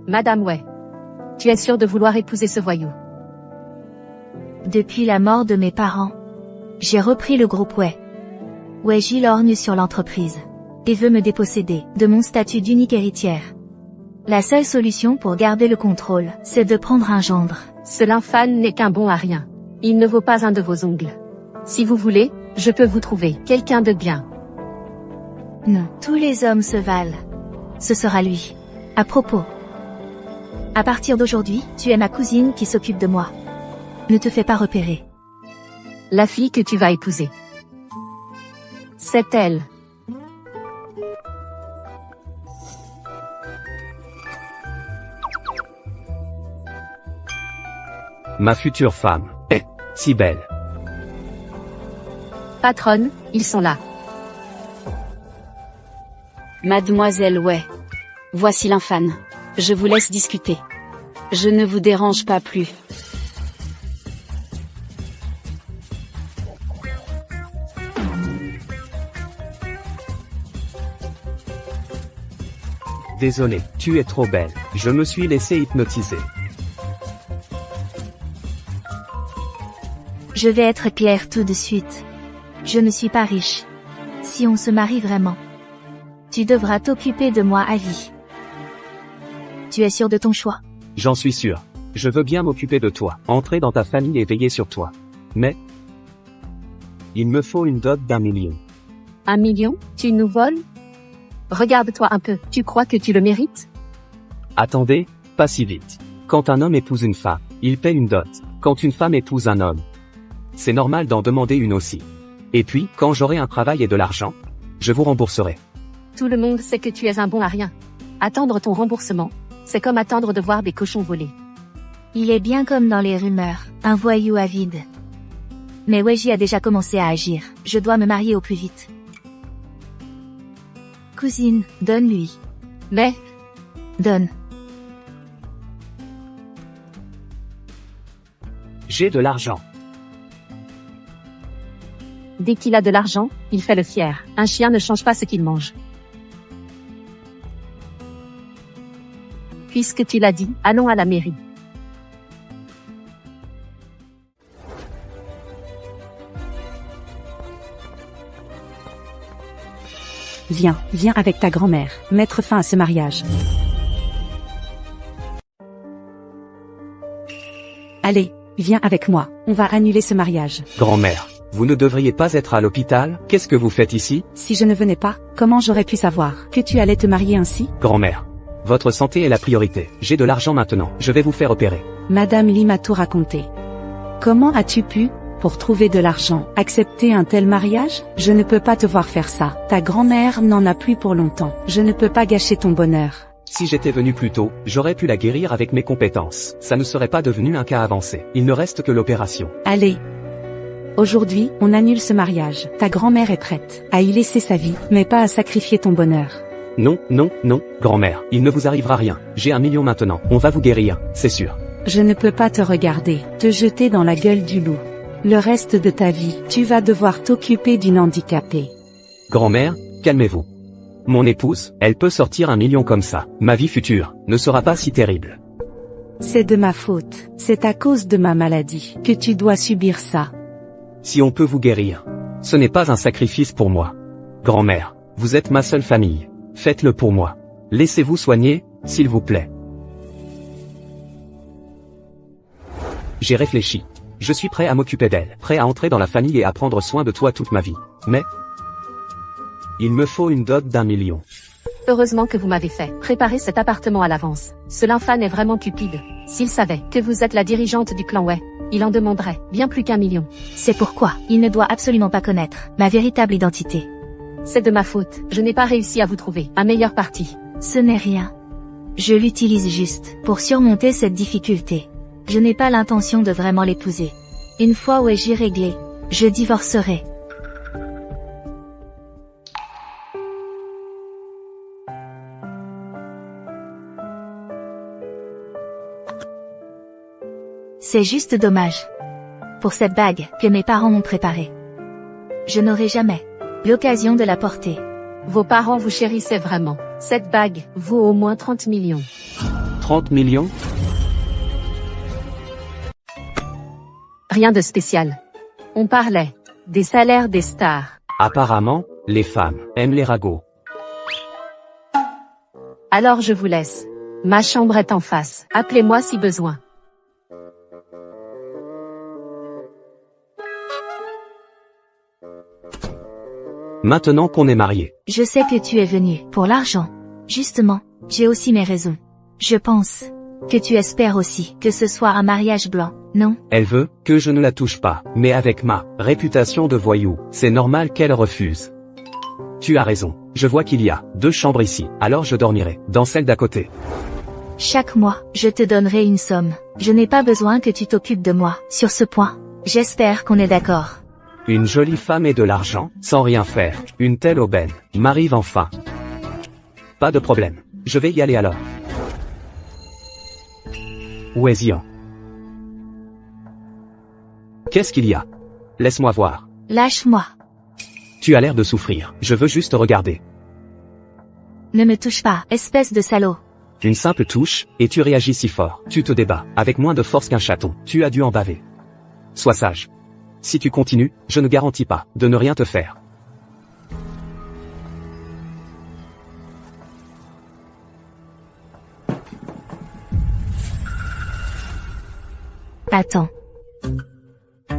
Madame Wei. Tu es sûre de vouloir épouser ce voyou? Depuis la mort de mes parents, j'ai repris le groupe Wei. Weiji lorgne sur l'entreprise et veut me déposséder de mon statut d'unique héritière. La seule solution pour garder le contrôle, c'est de prendre un gendre. Ce Linfan n'est qu'un bon à rien. Il ne vaut pas un de vos ongles. Si vous voulez, je peux vous trouver quelqu'un de bien. Non, tous les hommes se valent. Ce sera lui. À propos. À partir d'aujourd'hui, tu es ma cousine qui s'occupe de moi. Ne te fais pas repérer. La fille que tu vas épouser. C'est elle. Ma future femme est si belle. Patronne, ils sont là. Mademoiselle Wei. Voici Linfan. Je vous laisse discuter. Je ne vous dérange pas plus. Désolé, tu es trop belle. Je me suis laissé hypnotiser. Je vais être claire tout de suite. Je ne suis pas riche. Si on se marie vraiment, tu devras t'occuper de moi à vie. Tu es sûr de ton choix? J'en suis sûr. Je veux bien m'occuper de toi, entrer dans ta famille et veiller sur toi. Mais il me faut une dot d'1 million. 1 million? Tu nous voles? Regarde-toi un peu, tu crois que tu le mérites? Attendez, pas si vite. Quand un homme épouse une femme, il paie une dot. Quand une femme épouse un homme, c'est normal d'en demander une aussi. Et puis, quand j'aurai un travail et de l'argent, je vous rembourserai. Tout le monde sait que tu es un bon à rien. Attendre ton remboursement, c'est comme attendre de voir des cochons voler. Il est bien comme dans les rumeurs, un voyou avide. Mais Weiji a déjà commencé à agir, je dois me marier au plus vite. Cousine, donne-lui. Mais, Donne. J'ai de l'argent. dès qu'il a de l'argent, il fait le fier. Un chien ne change pas ce qu'il mange. Puisque tu l'as dit, allons à la mairie. Viens avec ta grand-mère, mettre fin à ce mariage. Allez, viens avec moi, on va annuler ce mariage. Grand-mère, vous ne devriez pas être à l'hôpital, qu'est-ce que vous faites ici? Si je ne venais pas, comment j'aurais pu savoir que tu allais te marier ainsi? Grand-mère, votre santé est la priorité, j'ai de l'argent maintenant, je vais vous faire opérer. Madame Lee m'a tout raconté. Comment as-tu pu, pour trouver de l'argent, accepter un tel mariage? Je ne peux pas te voir faire ça. Ta grand-mère n'en a plus pour longtemps. Je ne peux pas gâcher ton bonheur. Si j'étais venu plus tôt, j'aurais pu la guérir avec mes compétences. Ça ne serait pas devenu un cas avancé. Il ne reste que l'opération. Allez. Aujourd'hui, on annule ce mariage. Ta grand-mère est prête à y laisser sa vie, mais pas à sacrifier ton bonheur. Non, non, non, grand-mère, il ne vous arrivera rien. J'ai 1 million maintenant. On va vous guérir, c'est sûr. Je ne peux pas te regarder, te jeter dans la gueule du loup. Le reste de ta vie, tu vas devoir t'occuper d'une handicapée. Grand-mère, calmez-vous. Mon épouse, elle peut sortir 1 million comme ça. Ma vie future ne sera pas si terrible. C'est de ma faute. C'est à cause de ma maladie que tu dois subir ça. Si on peut vous guérir, ce n'est pas un sacrifice pour moi. Grand-mère, vous êtes ma seule famille. Faites-le pour moi. Laissez-vous soigner, s'il vous plaît. J'ai réfléchi. Je suis prêt à m'occuper d'elle, prêt à entrer dans la famille et à prendre soin de toi toute ma vie. Mais il me faut une dot d'1 million. Heureusement que vous m'avez fait préparer cet appartement à l'avance. Ce Linfan est vraiment cupide. S'il savait que vous êtes la dirigeante du clan Wei, il en demanderait bien plus qu'1 million. C'est pourquoi il ne doit absolument pas connaître ma véritable identité. C'est de ma faute, je n'ai pas réussi à vous trouver un meilleur parti. Ce n'est rien. Je l'utilise juste pour surmonter cette difficulté. Je n'ai pas l'intention de vraiment l'épouser. Une fois Weiji réglé, je divorcerai. C'est juste dommage. Pour cette bague que mes parents m'ont préparée. Je n'aurai jamais l'occasion de la porter. Vos parents vous chérissaient vraiment. Cette bague vaut au moins 30 millions. 30 millions? Rien de spécial. On parlait des salaires des stars. Apparemment, les femmes aiment les ragots. Alors je vous laisse. Ma chambre est en face. Appelez-moi si besoin. Maintenant qu'on est mariés. Je sais que tu es venu pour l'argent. Justement, j'ai aussi mes raisons. Je pense que tu espères aussi que ce soit un mariage blanc, non? Elle veut que je ne la touche pas, mais avec ma réputation de voyou, c'est normal qu'elle refuse. Tu as raison, je vois qu'il y a 2 chambres ici, alors je dormirai dans celle d'à côté. Chaque mois, je te donnerai une somme. Je n'ai pas besoin que tu t'occupes de moi sur ce point. J'espère qu'on est d'accord. Une jolie femme et de l'argent, sans rien faire, une telle aubaine, m'arrive enfin. Pas de problème, je vais y aller alors. Où est Zian? Qu'est-ce qu'il y a? Laisse-moi voir. Lâche-moi. Tu as l'air de souffrir, je veux juste regarder. Ne me touche pas, espèce de salaud. Une simple touche, et tu réagis si fort. Tu te débats, avec moins de force qu'un chaton. Tu as dû en baver. Sois sage. Si tu continues, je ne garantis pas de ne rien te faire. Attends.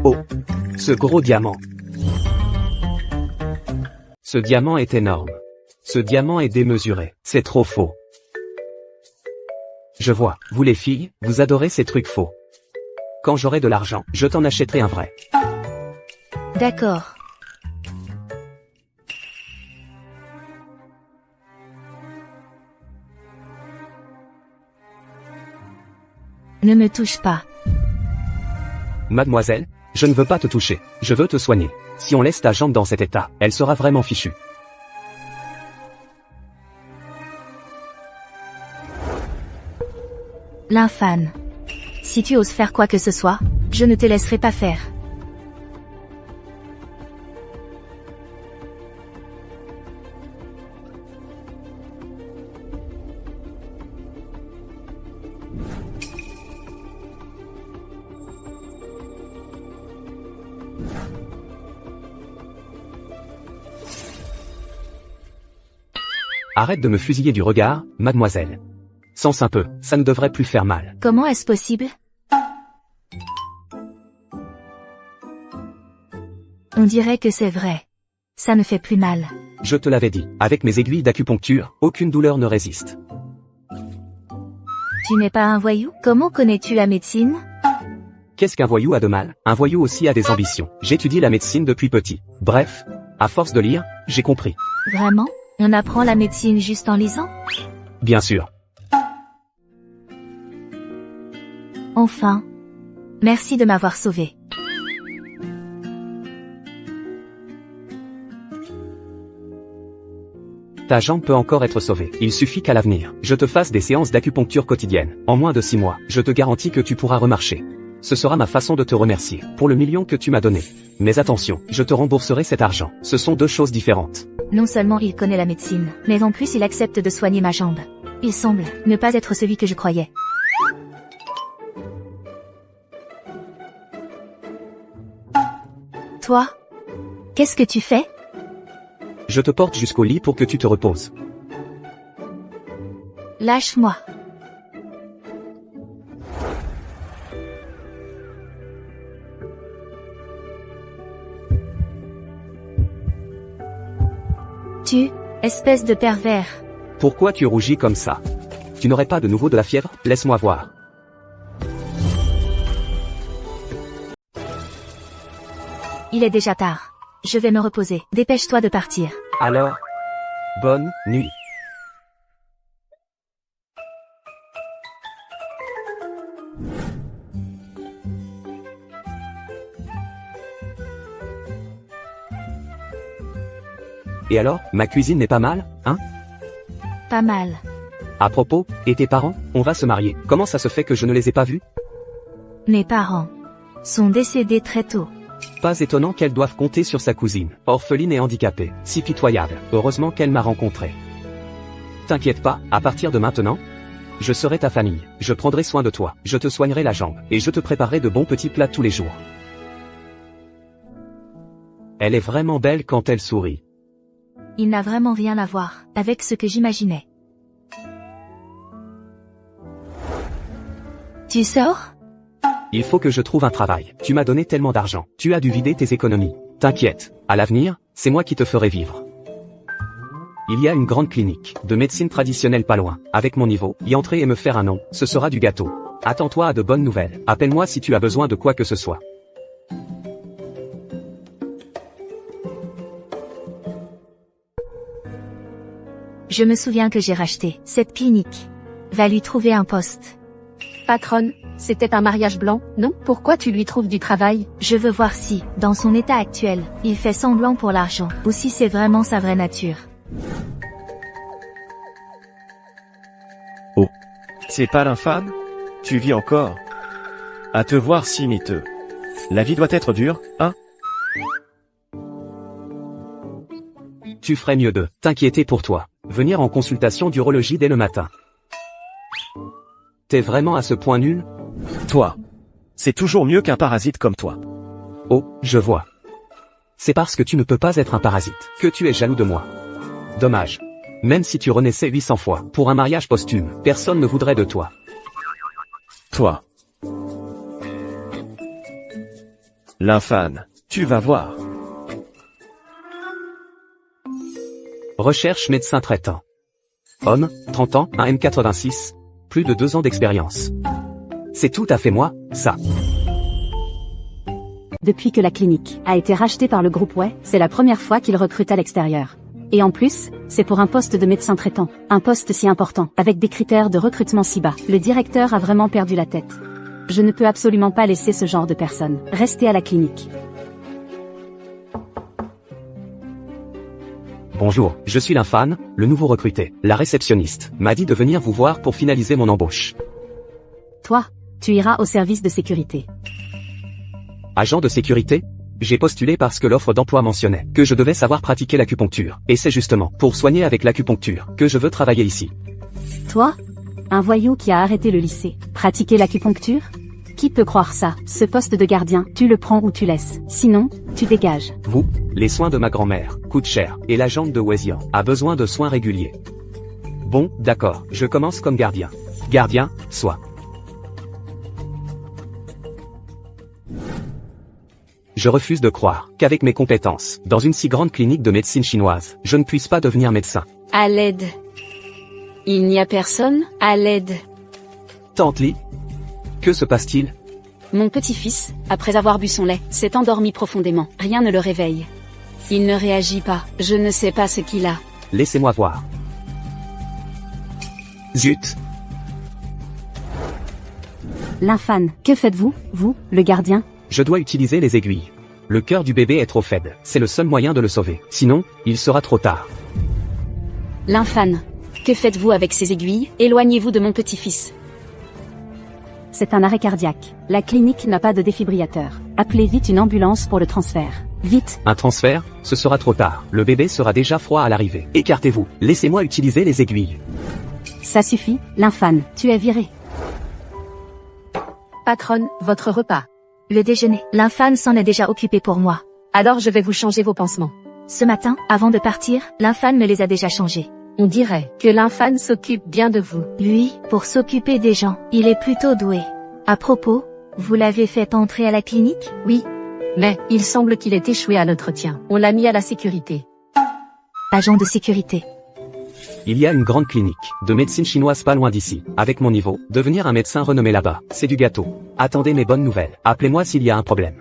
Oh, ce gros diamant. Ce diamant est énorme. Ce diamant est démesuré. C'est trop faux. Je vois, vous les filles, vous adorez ces trucs faux. Quand j'aurai de l'argent, je t'en achèterai un vrai. D'accord. Ne me touche pas. Mademoiselle, je ne veux pas te toucher. Je veux te soigner. Si on laisse ta jambe dans cet état, elle sera vraiment fichue. L'infâme. Si tu oses faire quoi que ce soit, je ne te laisserai pas faire. Arrête de me fusiller du regard, mademoiselle. Sens un peu, ça ne devrait plus faire mal. Comment est-ce possible? On dirait que c'est vrai. Ça ne fait plus mal. Je te l'avais dit, avec mes aiguilles d'acupuncture, aucune douleur ne résiste. Tu n'es pas un voyou? Comment connais-tu la médecine? Qu'est-ce qu'un voyou a de mal? Un voyou aussi a des ambitions. J'étudie la médecine depuis petit. Bref, à force de lire, j'ai compris. Vraiment? On apprend la médecine juste en lisant? Bien sûr. Enfin. Merci de m'avoir sauvé. Ta jambe peut encore être sauvée. Il suffit qu'à l'avenir, je te fasse des séances d'acupuncture quotidiennes. En moins de 6 mois, je te garantis que tu pourras remarcher. Ce sera ma façon de te remercier pour le million que tu m'as donné. Mais attention, je te rembourserai cet argent. Ce sont 2 choses différentes. Non seulement il connaît la médecine, mais en plus il accepte de soigner ma jambe. Il semble ne pas être celui que je croyais. Toi? Qu'est-ce que tu fais? Je te porte jusqu'au lit pour que tu te reposes. Lâche-moi. Tu, espèce de pervers. Pourquoi tu rougis comme ça? Tu n'aurais pas de nouveau de la fièvre? Laisse-moi voir. Il est déjà tard. Je vais me reposer. Dépêche-toi de partir. Alors, bonne nuit. Et alors, ma cuisine n'est pas mal, hein? Pas mal. À propos, et tes parents? On va se marier. Comment ça se fait que je ne les ai pas vus? Mes parents sont décédés très tôt. Pas étonnant qu'elle doive compter sur sa cousine, orpheline et handicapée, si pitoyable. Heureusement qu'elle m'a rencontré. T'inquiète pas, à partir de maintenant, Je serai ta famille, je prendrai soin de toi, je te soignerai la jambe, et je te préparerai de bons petits plats tous les jours. Elle est vraiment belle quand elle sourit. Il n'a vraiment rien à voir avec ce que j'imaginais. Tu sors? Il faut que je trouve un travail. Tu m'as donné tellement d'argent. Tu as dû vider tes économies. T'inquiète. À l'avenir, c'est moi qui te ferai vivre. Il y a une grande clinique de médecine traditionnelle pas loin. Avec mon niveau, y entrer et me faire un nom, ce sera du gâteau. Attends-toi à de bonnes nouvelles. Appelle-moi si tu as besoin de quoi que ce soit. Je me souviens que j'ai racheté cette clinique. Va lui trouver un poste. Patronne, c'était un mariage blanc, non? Pourquoi tu lui trouves du travail? Je veux voir si, dans son état actuel, il fait semblant pour l'argent, ou si c'est vraiment sa vraie nature. Oh. C'est pas l'infâme? Tu vis encore? À te voir si miteux. La vie doit être dure, hein? Tu ferais mieux de t'inquiéter pour toi. Venir en consultation d'urologie dès le matin. T'es vraiment à ce point nul? Toi. C'est toujours mieux qu'un parasite comme toi. Oh, je vois. C'est parce que tu ne peux pas être un parasite que tu es jaloux de moi. Dommage. Même si tu renaissais 800 fois pour un mariage posthume, personne ne voudrait de toi. Toi. L'infâme. Tu vas voir. Recherche médecin traitant. Homme, 30 ans, 1m86. Plus de 2 ans d'expérience. C'est tout à fait moi, ça. Depuis que la clinique a été rachetée par le groupe Way, c'est la première fois qu'il recrute à l'extérieur. Et en plus, c'est pour un poste de médecin traitant. Un poste si important, avec des critères de recrutement si bas. Le directeur a vraiment perdu la tête. Je ne peux absolument pas laisser ce genre de personne rester à la clinique. Bonjour, je suis l'infâme, le nouveau recruté. La réceptionniste m'a dit de venir vous voir pour finaliser mon embauche. Toi, tu iras au service de sécurité. Agent de sécurité? J'ai postulé parce que l'offre d'emploi mentionnait que je devais savoir pratiquer l'acupuncture. Et c'est justement pour soigner avec l'acupuncture que je veux travailler ici. Toi? Un voyou qui a arrêté le lycée. Pratiquer l'acupuncture? Qui peut croire ça? Ce poste de gardien, tu le prends ou tu laisses. Sinon, tu dégages. Vous, les soins de ma grand-mère coûtent cher, et la jambe de Wesian a besoin de soins réguliers. Bon, d'accord, je commence comme gardien. Gardien, soit. Je refuse de croire qu'avec mes compétences, dans une si grande clinique de médecine chinoise, je ne puisse pas devenir médecin. À l'aide. Il n'y a personne? À l'aide. Tante Li, que se passe-t-il? Mon petit-fils, après avoir bu son lait, s'est endormi profondément. Rien ne le réveille. Il ne réagit pas. Je ne sais pas ce qu'il a. Laissez-moi voir. Zut. L'infâme, que faites-vous, vous, le gardien? Je dois utiliser les aiguilles. Le cœur du bébé est trop faible. C'est le seul moyen de le sauver. Sinon, il sera trop tard. L'infâme. Que faites-vous avec ces aiguilles? Éloignez-vous de mon petit-fils. C'est un arrêt cardiaque. La clinique n'a pas de défibrillateur. Appelez vite une ambulance pour le transfert. Vite. Un transfert? Ce sera trop tard. Le bébé sera déjà froid à l'arrivée. Écartez-vous. Laissez-moi utiliser les aiguilles. Ça suffit, l'infâme. Tu es viré. Patronne, votre repas. Le déjeuner. L'infâme s'en est déjà occupé pour moi. Alors je vais vous changer vos pansements. Ce matin, avant de partir, l'infâme me les a déjà changés. On dirait que l'infâme s'occupe bien de vous. Lui, pour s'occuper des gens, il est plutôt doué. À propos, vous l'avez fait entrer à la clinique? Oui. Mais, il semble qu'il ait échoué à l'entretien. On l'a mis à la sécurité. Agent de sécurité. Il y a une grande clinique de médecine chinoise pas loin d'ici. Avec mon niveau, devenir un médecin renommé là-bas, c'est du gâteau. Attendez mes bonnes nouvelles. Appelez-moi s'il y a un problème.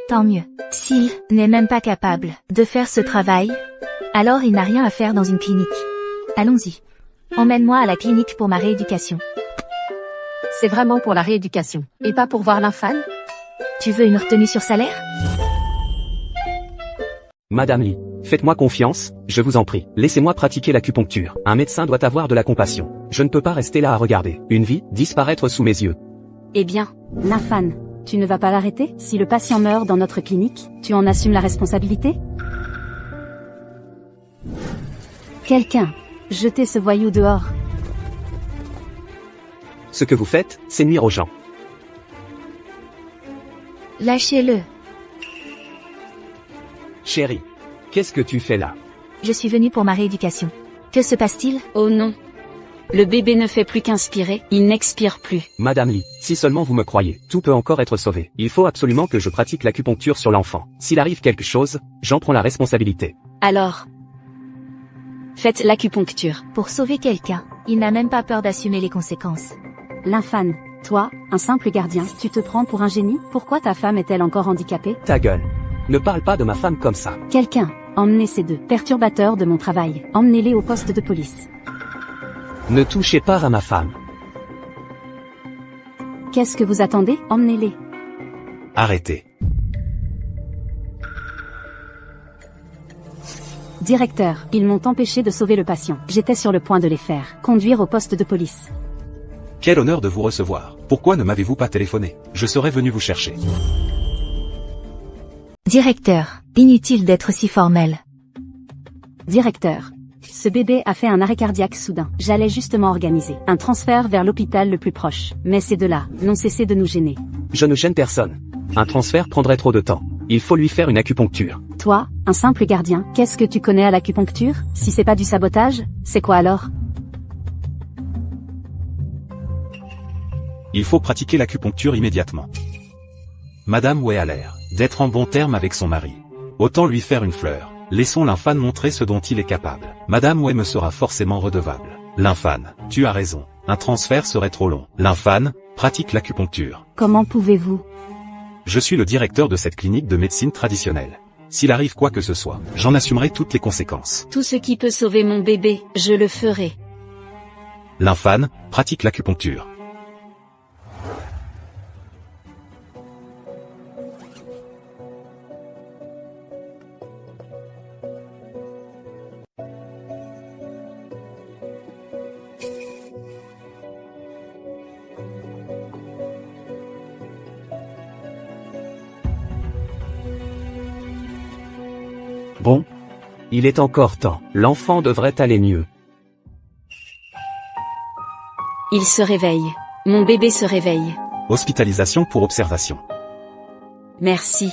Tant mieux. S'il n'est même pas capable de faire ce travail, alors il n'a rien à faire dans une clinique. Allons-y. Emmène-moi à la clinique pour ma rééducation. C'est vraiment pour la rééducation, et pas pour voir l'infâme? Tu veux une retenue sur salaire? Madame Li, faites-moi confiance, je vous en prie. Laissez-moi pratiquer l'acupuncture. Un médecin doit avoir de la compassion. Je ne peux pas rester là à regarder une vie disparaître sous mes yeux. Eh bien, L'infâme. Tu ne vas pas l'arrêter? Si le patient meurt dans notre clinique, tu en assumes la responsabilité? Quelqu'un. Jetez ce voyou dehors. Ce que vous faites, c'est nuire aux gens. Lâchez-le. Chérie, qu'est-ce que tu fais là? Je suis venue pour ma rééducation. Que se passe-t-il? Oh non. Le bébé ne fait plus qu'inspirer, il n'expire plus. Madame Lee, si seulement vous me croyez, tout peut encore être sauvé. Il faut absolument que je pratique l'acupuncture sur l'enfant. S'il arrive quelque chose, j'en prends la responsabilité. Alors, faites l'acupuncture. Pour sauver quelqu'un, il n'a même pas peur d'assumer les conséquences. L'infâme. Toi, un simple gardien, tu te prends pour un génie? Pourquoi ta femme est-elle encore handicapée? Ta gueule. Ne parle pas de ma femme comme ça. Quelqu'un, emmenez ces deux perturbateurs de mon travail. Emmenez-les au poste de police. Ne touchez pas à ma femme. Qu'est-ce que vous attendez? Emmenez-les. Arrêtez. Directeur, ils m'ont empêché de sauver le patient. J'étais sur le point de les faire conduire au poste de police. Quel honneur de vous recevoir. Pourquoi ne m'avez-vous pas téléphoné? Je serais venu vous chercher. Directeur, inutile d'être si formel. Directeur. Ce bébé a fait un arrêt cardiaque soudain. J'allais justement organiser un transfert vers l'hôpital le plus proche. Mais ces deux-là n'ont cessé de nous gêner. Je ne gêne personne. Un transfert prendrait trop de temps. Il faut lui faire une acupuncture. Toi, un simple gardien, qu'est-ce que tu connais à l'acupuncture? Si c'est pas du sabotage, c'est quoi alors? Il faut pratiquer l'acupuncture immédiatement. Madame Way a l'air d'être en bon terme avec son mari. Autant lui faire une fleur. Laissons l'infâne montrer ce dont il est capable. Madame Way me sera forcément redevable. L'infâne, tu as raison. Un transfert serait trop long. L'infâne, pratique l'acupuncture. Comment pouvez-vous? Je suis le directeur de cette clinique de médecine traditionnelle. S'il arrive quoi que ce soit, j'en assumerai toutes les conséquences. Tout ce qui peut sauver mon bébé, je le ferai. L'infâne, pratique l'acupuncture. Bon. Il est encore temps. L'enfant devrait aller mieux. Il se réveille. Mon bébé se réveille. Hospitalisation pour observation. Merci.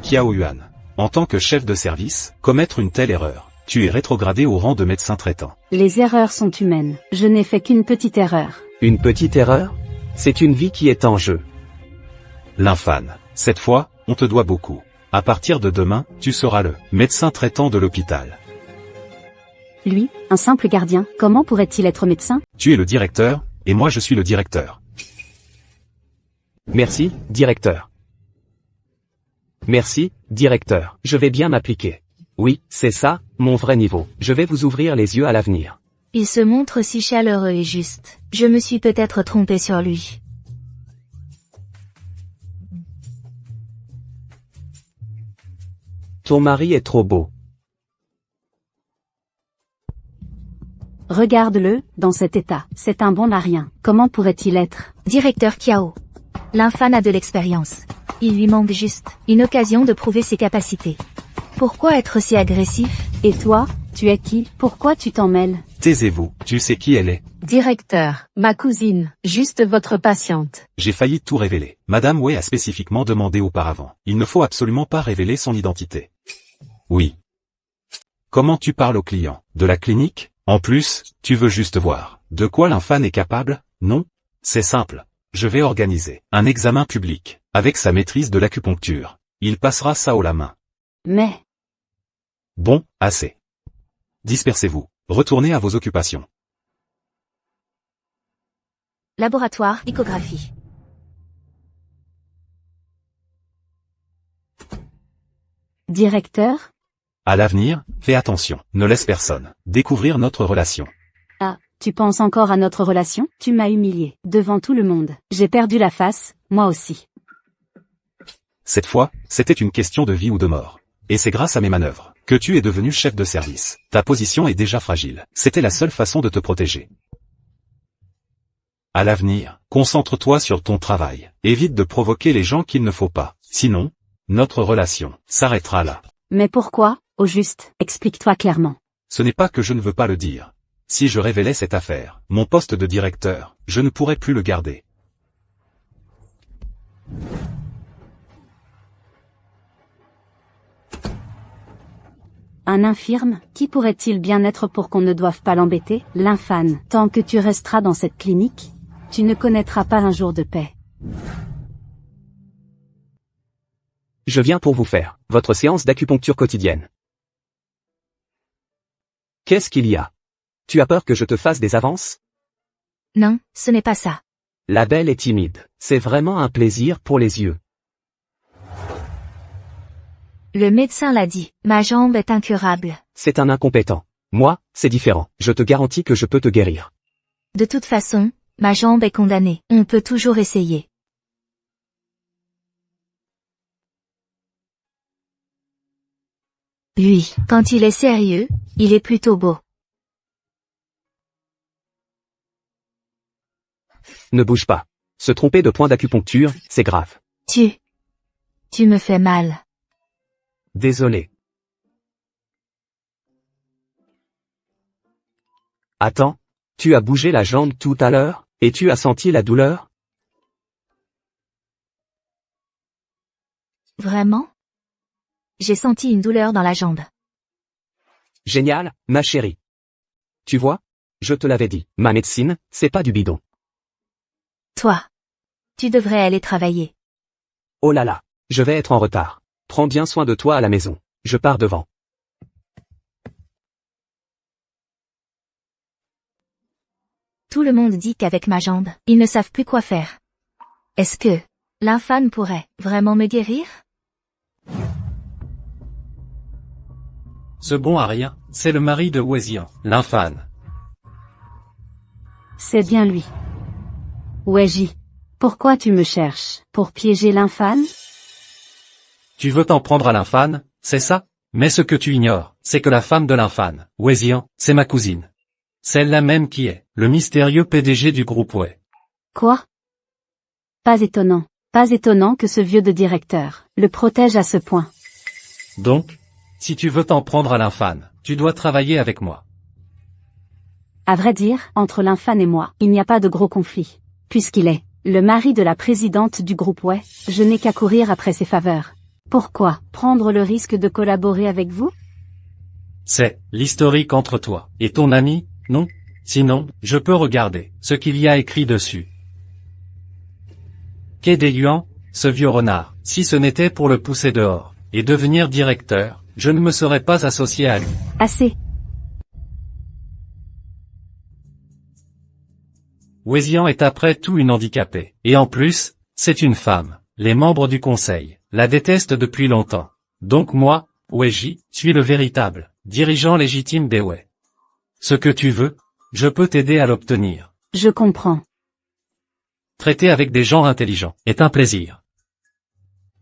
Qiao Yuan. En tant que chef de service, commettre une telle erreur, tu es rétrogradé au rang de médecin traitant. Les erreurs sont humaines. Je n'ai fait qu'une petite erreur. Une petite erreur? C'est une vie qui est en jeu. L'infâne. Cette fois, on te doit beaucoup. À partir de demain, tu seras le médecin traitant de l'hôpital. Lui, un simple gardien, comment pourrait-il être médecin? Tu es le directeur, et moi je suis le directeur. Merci, directeur. Merci, directeur. Je vais bien m'appliquer. Oui, c'est ça, mon vrai niveau. Je vais vous ouvrir les yeux à l'avenir. Il se montre si chaleureux et juste. Je me suis peut-être trompée sur lui. Ton mari est trop beau. Regarde-le, dans cet état. C'est un bon à rien. Comment pourrait-il être? Directeur Qiao. L'infâne a de l'expérience. Il lui manque juste une occasion de prouver ses capacités. Pourquoi être si agressif? Et toi, tu es qui? Pourquoi tu t'en mêles? Taisez-vous, tu sais qui elle est. Directeur, ma cousine, juste votre patiente. J'ai failli tout révéler. Madame Way a spécifiquement demandé auparavant. Il ne faut absolument pas révéler son identité. Oui. Comment tu parles au client? De la clinique? En plus, tu veux juste voir de quoi l'infâne est capable? Non? C'est simple. Je vais organiser un examen public. Avec sa maîtrise de l'acupuncture. Il passera ça haut la main. Mais... Bon, assez. Dispersez-vous. Retournez à vos occupations. Laboratoire, échographie. Directeur? À l'avenir, fais attention. Ne laisse personne découvrir notre relation. Ah, tu penses encore à notre relation? Tu m'as humilié, devant tout le monde. J'ai perdu la face, moi aussi. Cette fois, c'était une question de vie ou de mort. Et c'est grâce à mes manœuvres que tu es devenu chef de service. Ta position est déjà fragile. C'était la seule façon de te protéger. À l'avenir, concentre-toi sur ton travail. Évite de provoquer les gens qu'il ne faut pas. Sinon, notre relation s'arrêtera là. Mais pourquoi, au juste, explique-toi clairement. Ce n'est pas que je ne veux pas le dire. Si je révélais cette affaire, mon poste de directeur, je ne pourrais plus le garder. Un infirme, qui pourrait-il bien être pour qu'on ne doive pas l'embêter? L'infâne, tant que tu resteras dans cette clinique, tu ne connaîtras pas un jour de paix. Je viens pour vous faire votre séance d'acupuncture quotidienne. Qu'est-ce qu'il y a? Tu as peur que je te fasse des avances? Non, ce n'est pas ça. La belle est timide. C'est vraiment un plaisir pour les yeux. Le médecin l'a dit, ma jambe est incurable. C'est un incompétent. Moi, c'est différent. Je te garantis que je peux te guérir. De toute façon, ma jambe est condamnée. On peut toujours essayer. Lui, quand il est sérieux, il est plutôt beau. Ne bouge pas. Se tromper de point d'acupuncture, c'est grave. Tu me fais mal. Désolé. Attends, tu as bougé la jambe tout à l'heure, et tu as senti la douleur? Vraiment? J'ai senti une douleur dans la jambe. Génial, ma chérie. Tu vois? Je te l'avais dit, ma médecine, c'est pas du bidon. Toi. Tu devrais aller travailler. Oh là là, je vais être en retard. Prends bien soin de toi à la maison. Je pars devant. Tout le monde dit qu'avec ma jambe, ils ne savent plus quoi faire. Est-ce que l'infâne pourrait vraiment me guérir? Ce bon à rien, c'est le mari de Wesian, l'infâne. C'est bien lui. Weji, pourquoi tu me cherches? Pour piéger l'infâne? Tu veux t'en prendre à l'infâne, c'est ça? Mais ce que tu ignores, c'est que la femme de l'infâne, Wesian, c'est ma cousine. Celle-là même qui est le mystérieux PDG du groupe Wei. Quoi? Pas étonnant que ce vieux de directeur le protège à ce point. Donc, si tu veux t'en prendre à l'infâne, tu dois travailler avec moi. À vrai dire, entre l'infâne et moi, il n'y a pas de gros conflit. Puisqu'il est le mari de la présidente du groupe Wei, je n'ai qu'à courir après ses faveurs. Pourquoi prendre le risque de collaborer avec vous? C'est l'historique entre toi et ton ami, non? Sinon, je peux regarder ce qu'il y a écrit dessus. Quai des Yuan, ce vieux renard, si ce n'était pour le pousser dehors et devenir directeur, je ne me serais pas associé à lui. Assez. Wesian est après tout une handicapée, et en plus, c'est une femme. Les membres du conseil la détestent depuis longtemps. Donc moi, Weiji, suis le véritable dirigeant légitime des Wei. Ce que tu veux, je peux t'aider à l'obtenir. Je comprends. Traiter avec des gens intelligents est un plaisir.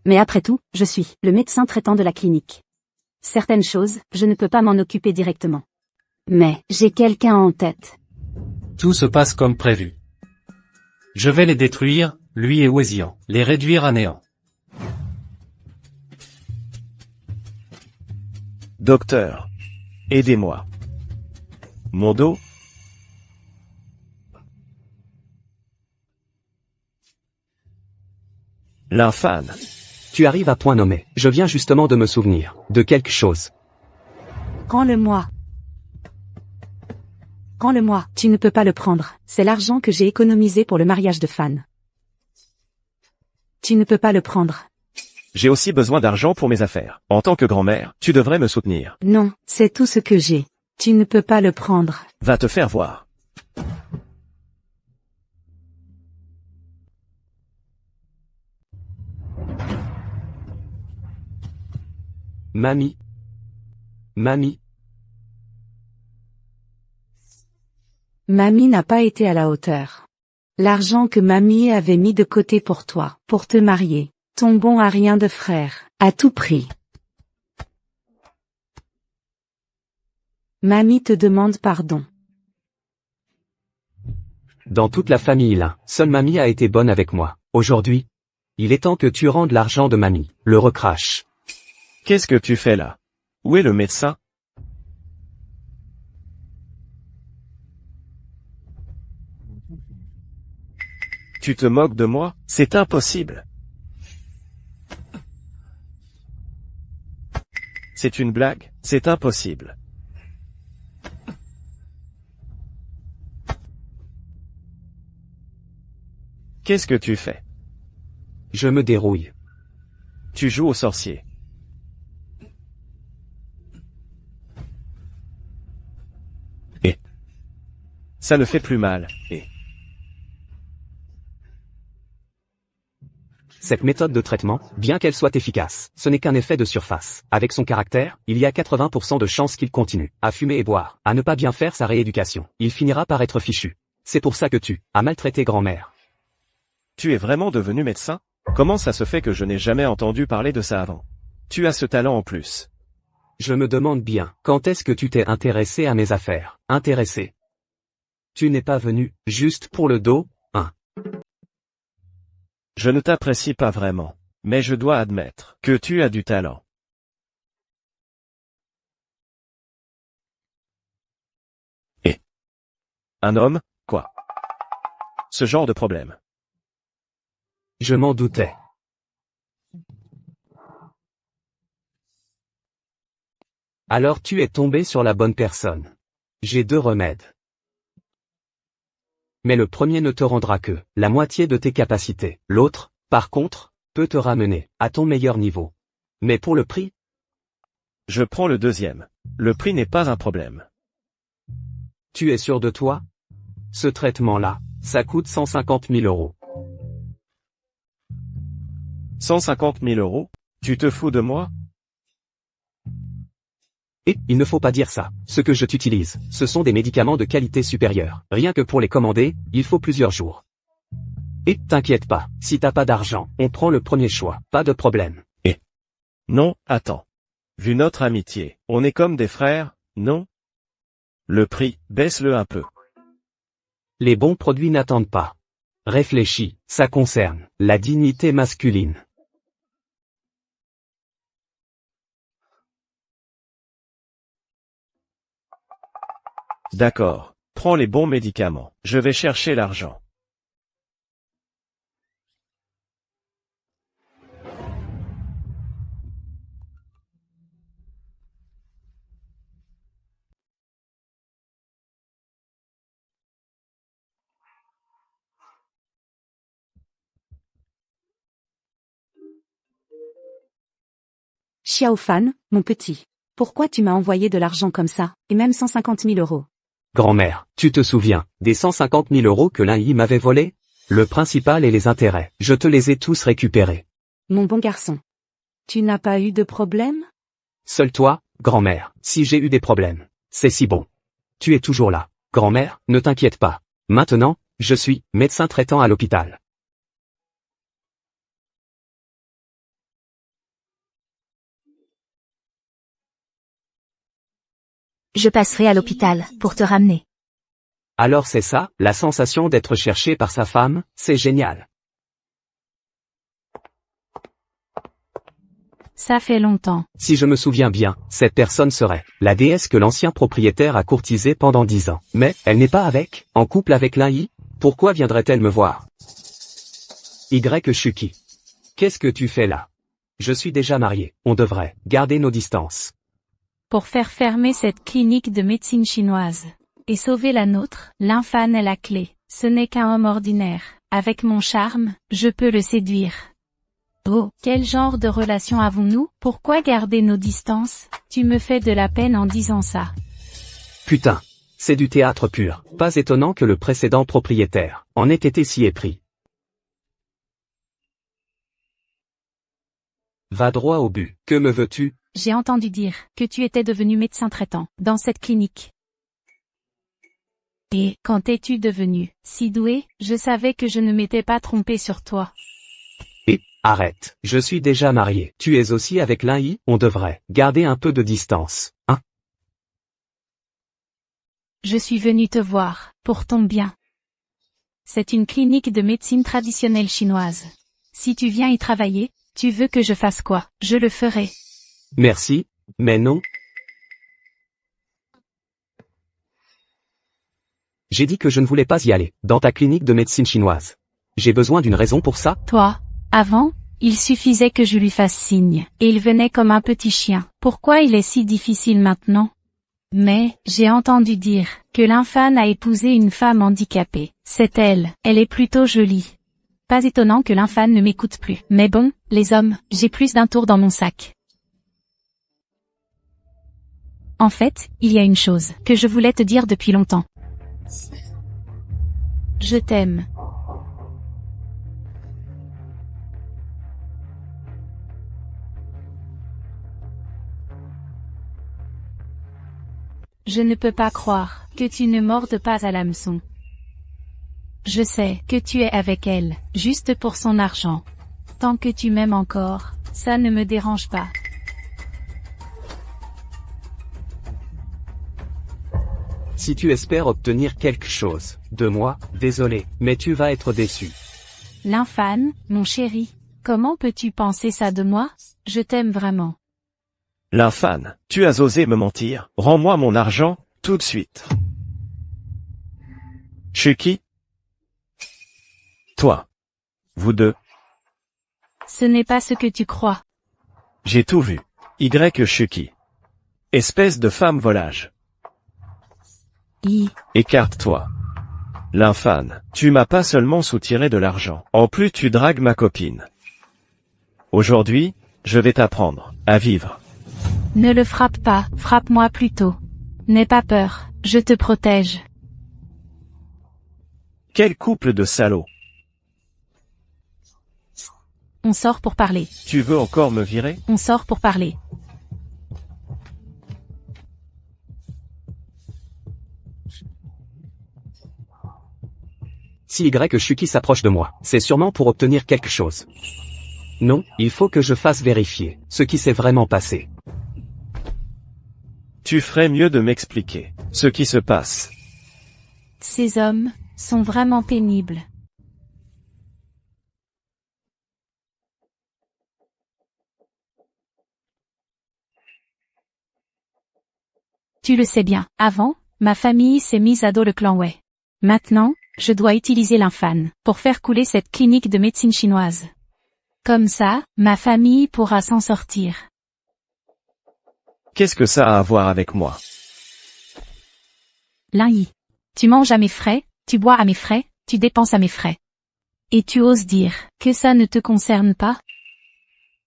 Mais après tout, je suis le médecin traitant de la clinique. Certaines choses, je ne peux pas m'en occuper directement. Mais j'ai quelqu'un en tête. Tout se passe comme prévu. Je vais les détruire, lui et Wesian, les réduire à néant. Docteur. Aidez-moi. Mon dos? L'infâne. Tu arrives à point nommé. Je viens justement de me souvenir de quelque chose. Rends-le-moi. Rends-le-moi. Tu ne peux pas le prendre. C'est l'argent que j'ai économisé pour le mariage de Fan. Tu ne peux pas le prendre. J'ai aussi besoin d'argent pour mes affaires. En tant que grand-mère, tu devrais me soutenir. Non, c'est tout ce que j'ai. Tu ne peux pas le prendre. Va te faire voir. Mamie. Mamie. Mamie n'a pas été à la hauteur. L'argent que mamie avait mis de côté pour toi, pour te marier, ton bon à rien de frère, à tout prix. Mamie te demande pardon. Dans toute la famille là, seule mamie a été bonne avec moi. Aujourd'hui, Il est temps que tu rendes l'argent de mamie. Le recrache. Qu'est-ce que tu fais là? Où est le médecin? Tu te moques de moi? C'est impossible. C'est une blague? C'est impossible. Qu'est-ce que tu fais? Je me dérouille. Tu joues au sorcier. Et ça ne fait plus mal. Et Cette méthode de traitement, bien qu'elle soit efficace, ce n'est qu'un effet de surface. Avec son caractère, il y a 80% de chances qu'il continue à fumer et boire, à ne pas bien faire sa rééducation. Il finira par être fichu. C'est pour ça que tu as maltraité grand-mère. tu es vraiment devenu médecin? Comment ça se fait que je n'ai jamais entendu parler de ça avant? Tu as ce talent en plus. Je me demande bien, quand est-ce que tu t'es intéressé à mes affaires? Intéressé? Tu n'es pas venu, juste pour le dos, hein? Je ne t'apprécie pas vraiment. Mais je dois admettre que tu as du talent. Et un homme, quoi? Ce genre de problème. Je m'en doutais. Alors tu es tombé sur la bonne personne. J'ai 2 remèdes. Mais le premier ne te rendra que la moitié de tes capacités. L'autre, par contre, peut te ramener à ton meilleur niveau. Mais pour le prix, Je prends le deuxième. Le prix n'est pas un problème. tu es sûr de toi? Ce traitement-là, ça coûte 150 000 €. 150 000 €? Tu te fous de moi? Et, il ne faut pas dire ça. Ce que je t'utilise, ce sont des médicaments de qualité supérieure. Rien que pour les commander, il faut plusieurs jours. Et, t'inquiète pas, si t'as pas d'argent, on prend le premier choix, pas de problème. Non, attends. Vu notre amitié, on est comme des frères, non? Le prix, baisse-le un peu. Les bons produits n'attendent pas. Réfléchis, ça concerne la dignité masculine. D'accord. Prends les bons médicaments. Je vais chercher l'argent. Xiao Fan, mon petit. Pourquoi tu m'as envoyé de l'argent comme ça, et même 150 000 €? Grand-mère, tu te souviens des 150 000 € que l'un m'avait volés? Le principal et les intérêts, je te les ai tous récupérés. Mon bon garçon. Tu n'as pas eu de problème? Seul toi, grand-mère, si j'ai eu des problèmes. C'est si bon. Tu es toujours là. Grand-mère, ne t'inquiète pas. Maintenant, je suis médecin traitant à l'hôpital. Je passerai à l'hôpital pour te ramener. Alors c'est ça, la sensation d'être cherché par sa femme, c'est génial. Ça fait longtemps. Si je me souviens bien, cette personne serait la déesse que l'ancien propriétaire a courtisée pendant 10 ans. Mais, elle n'est pas en couple avec l'un. Pourquoi viendrait-elle me voir? Shuki. Qu'est-ce que tu fais là? Je suis déjà marié, on devrait garder nos distances. Pour faire fermer cette clinique de médecine chinoise et sauver la nôtre, l'infâme est la clé. Ce n'est qu'un homme ordinaire. Avec mon charme, je peux le séduire. Oh, quel genre de relation avons-nous? Pourquoi garder nos distances? Tu me fais de la peine en disant ça. Putain, c'est du théâtre pur. Pas étonnant que le précédent propriétaire en ait été si épris. Va droit au but. Que me veux-tu? J'ai entendu dire que tu étais devenu médecin traitant dans cette clinique. Et quand es-tu devenu si doué? Je savais que je ne m'étais pas trompé sur toi. Et, arrête, je suis déjà marié. Tu es aussi avec l'un. On devrait garder un peu de distance, hein? Je suis venu te voir, pour ton bien. C'est une clinique de médecine traditionnelle chinoise. Si tu viens y travailler, tu veux que je fasse quoi? Je le ferai. Merci, mais non. J'ai dit que je ne voulais pas y aller, dans ta clinique de médecine chinoise. J'ai besoin d'une raison pour ça? Toi, avant, il suffisait que je lui fasse signe, et il venait comme un petit chien. Pourquoi il est si difficile maintenant? Mais, j'ai entendu dire, que l'infâne a épousé une femme handicapée. C'est elle, elle est plutôt jolie. Pas étonnant que l'infâne ne m'écoute plus. Mais bon, les hommes, j'ai plus d'un tour dans mon sac. En fait, il y a une chose, que je voulais te dire depuis longtemps. Je t'aime. Je ne peux pas croire que tu ne mordes pas à l'hameçon. Je sais que tu es avec elle, juste pour son argent. Tant que tu m'aimes encore, ça ne me dérange pas. Si tu espères obtenir quelque chose de moi, désolé, mais tu vas être déçu. L'infâne, mon chéri, comment peux-tu penser ça de moi? Je t'aime vraiment. L'infâne, tu as osé me mentir. Rends-moi mon argent, tout de suite. Chucky? Toi. Vous deux. Ce n'est pas ce que tu crois. J'ai tout vu. Chucky. Espèce de femme volage. Écarte-toi. L'infâne, tu m'as pas seulement soutiré de l'argent. En plus tu dragues ma copine. Aujourd'hui, je vais t'apprendre à vivre. Ne le frappe pas, frappe-moi plutôt. N'aie pas peur, je te protège. Quel couple de salauds. On sort pour parler. Tu veux encore me virer? On sort pour parler. Si Chucky s'approche de moi, c'est sûrement pour obtenir quelque chose. Non, il faut que je fasse vérifier ce qui s'est vraiment passé. Tu ferais mieux de m'expliquer ce qui se passe. Ces hommes sont vraiment pénibles. Tu le sais bien, avant, ma famille s'est mise à dos le clan Wei. Maintenant, je dois utiliser l'infâne pour faire couler cette clinique de médecine chinoise. Comme ça, ma famille pourra s'en sortir. Qu'est-ce que ça a à voir avec moi? Lin-Yi. Tu manges à mes frais, tu bois à mes frais, tu dépenses à mes frais. Et tu oses dire que ça ne te concerne pas?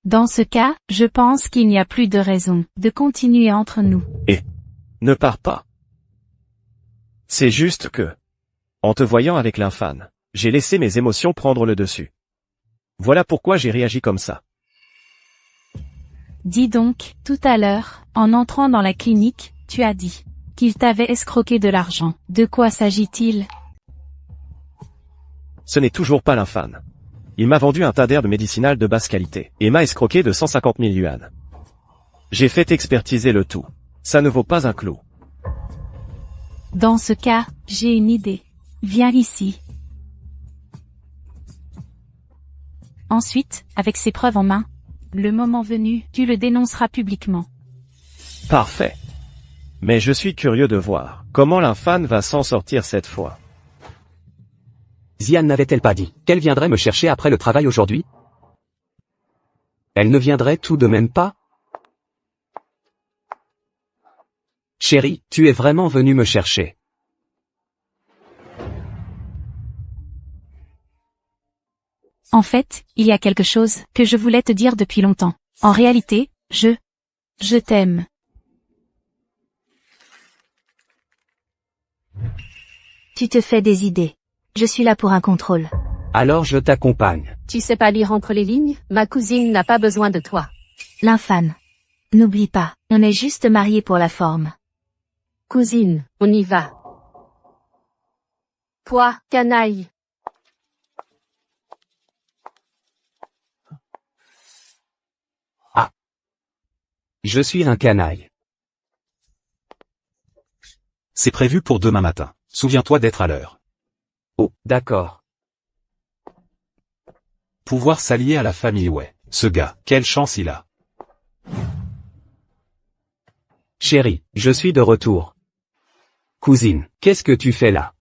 Dans ce cas, je pense qu'il n'y a plus de raison de continuer entre nous. Ne pars pas. C'est juste que, en te voyant avec l'infâne, j'ai laissé mes émotions prendre le dessus. Voilà pourquoi j'ai réagi comme ça. Dis donc, tout à l'heure, en entrant dans la clinique, tu as dit qu'il t'avait escroqué de l'argent. De quoi s'agit-il? Ce n'est toujours pas l'infâne. Il m'a vendu un tas d'herbes médicinales de basse qualité, et m'a escroqué de 150 000 yuan. J'ai fait expertiser le tout. Ça ne vaut pas un clou. Dans ce cas, j'ai une idée. Viens ici. Ensuite, avec ces preuves en main, le moment venu, tu le dénonceras publiquement. Parfait. Mais je suis curieux de voir comment l'infâne va s'en sortir cette fois. Xian n'avait-elle pas dit qu'elle viendrait me chercher après le travail aujourd'hui? Elle ne viendrait tout de même pas? Chérie, tu es vraiment venu me chercher. En fait, il y a quelque chose que je voulais te dire depuis longtemps. En réalité, je t'aime. Tu te fais des idées. Je suis là pour un contrôle. Alors je t'accompagne. Tu sais pas lire entre les lignes? Ma cousine n'a pas besoin de toi. L'infâne. N'oublie pas, on est juste mariés pour la forme. Cousine, on y va. Toi, canaille. Je suis un canaille. C'est prévu pour demain matin. Souviens-toi d'être à l'heure. Oh, d'accord. pouvoir s'allier à la famille Wei. Ce gars, quelle chance il a. Chérie, je suis de retour. Cousine, qu'est-ce que tu fais là?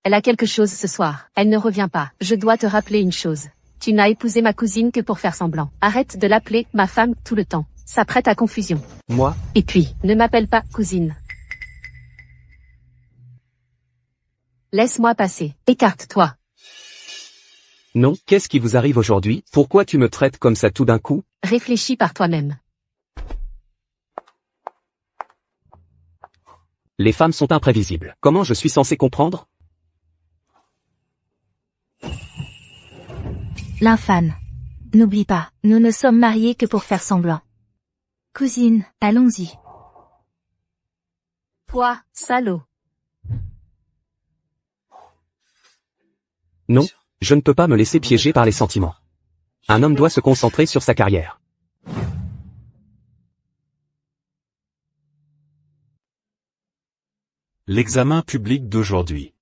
Elle a quelque chose ce soir. Elle ne revient pas. Je dois te rappeler une chose. Tu n'as épousé ma cousine que pour faire semblant. Arrête de l'appeler ma femme tout le temps. Ça prête à confusion. Moi? Et puis, ne m'appelle pas cousine. Laisse-moi passer. Écarte-toi. Non, qu'est-ce qui vous arrive aujourd'hui? Pourquoi tu me traites comme ça tout d'un coup? Réfléchis par toi-même. Les femmes sont imprévisibles. Comment je suis censé comprendre? L'infâme. N'oublie pas, nous ne sommes mariés que pour faire semblant. Cousine, allons-y. Toi, salaud. Non, je ne peux pas me laisser piéger par les sentiments. Un homme doit se concentrer sur sa carrière. L'examen public d'aujourd'hui.